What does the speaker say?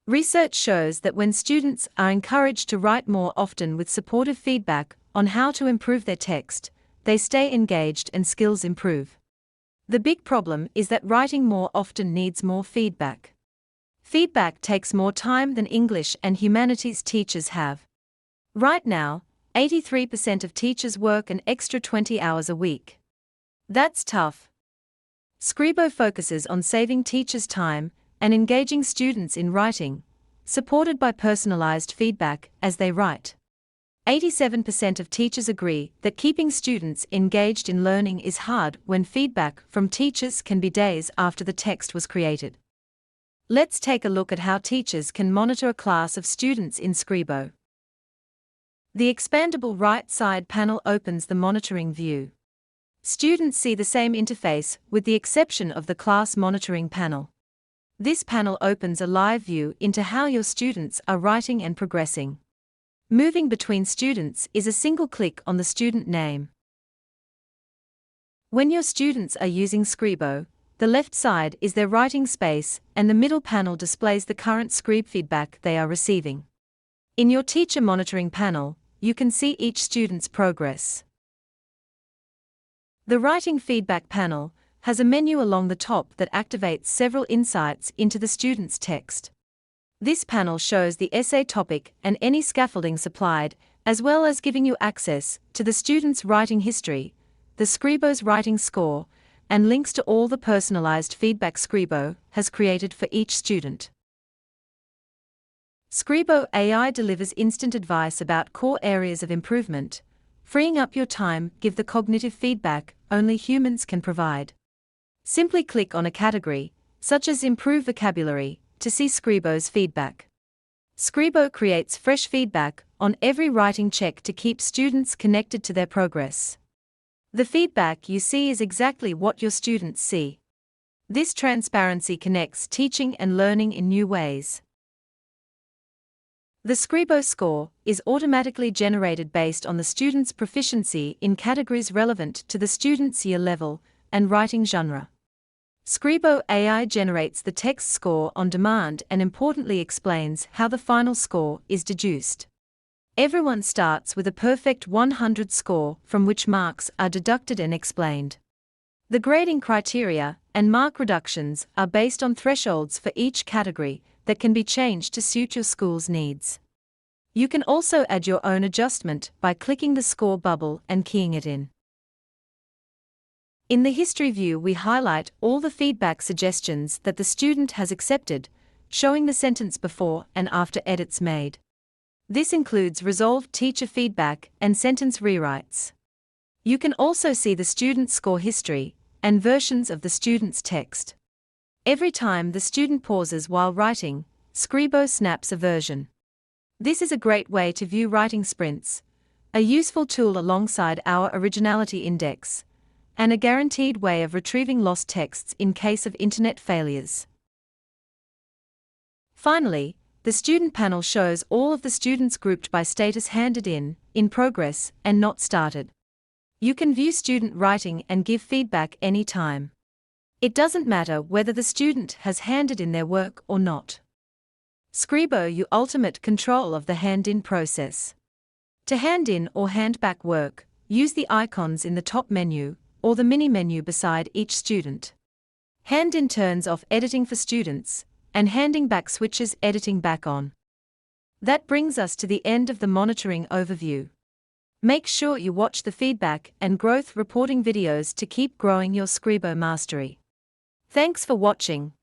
Research shows that when students are encouraged to write more often with supportive feedback on how to improve their text, they stay engaged and skills improve. The big problem is that writing more often needs more feedback. Feedback takes more time than English and humanities teachers have. Right now, 83% of teachers work an extra 20 hours a week. That's tough. Scribo focuses on saving teachers time and engaging students in writing, supported by personalized feedback as they write. 87% of teachers agree that keeping students engaged in learning is hard when feedback from teachers can be days after the text was created. Let's take a look at how teachers can monitor a class of students in Scribo. The expandable right side panel opens the monitoring view. Students see the same interface with the exception of the class monitoring panel. This panel opens a live view into how your students are writing and progressing. Moving between students is a single click on the student name. When your students are using Scribo, the left side is their writing space and the middle panel displays the current scribe feedback they are receiving. In your teacher monitoring panel, you can see each student's progress. The writing feedback panel has a menu along the top that activates several insights into the student's text. This panel shows the essay topic and any scaffolding supplied, as well as giving you access to the student's writing history, the Scribo's writing score, and links to all the personalized feedback Scribo has created for each student. Scribo AI delivers instant advice about core areas of improvement, freeing up your time. Give the cognitive feedback only humans can provide. Simply click on a category, such as Improve Vocabulary, to see Scribo's feedback. Scribo creates fresh feedback on every writing check to keep students connected to their progress. The feedback you see is exactly what your students see. This transparency connects teaching and learning in new ways. The Scribo score is automatically generated based on the student's proficiency in categories relevant to the student's year level and writing genre. Scribo AI generates the text score on demand and importantly explains how the final score is deduced. Everyone starts with a perfect 100 score from which marks are deducted and explained. The grading criteria and mark reductions are based on thresholds for each category that can be changed to suit your school's needs. You can also add your own adjustment by clicking the score bubble and keying it in. In the history view, we highlight all the feedback suggestions that the student has accepted, showing the sentence before and after edits made. This includes resolved teacher feedback and sentence rewrites. You can also see the student score history and versions of the student's text. Every time the student pauses while writing, Scribo snaps a version. This is a great way to view writing sprints, a useful tool alongside our originality index, and a guaranteed way of retrieving lost texts in case of internet failures. Finally, the student panel shows all of the students grouped by status: handed in progress, and not started. You can view student writing and give feedback anytime. It doesn't matter whether the student has handed in their work or not. Scribo you ultimate control of the hand-in process. To hand in or hand back work, use the icons in the top menu or the mini menu beside each student. Hand in turns off editing for students, and handing back switches editing back on. That brings us to the end of the monitoring overview. Make sure you watch the feedback and growth reporting videos to keep growing your Scribo mastery. Thanks for watching.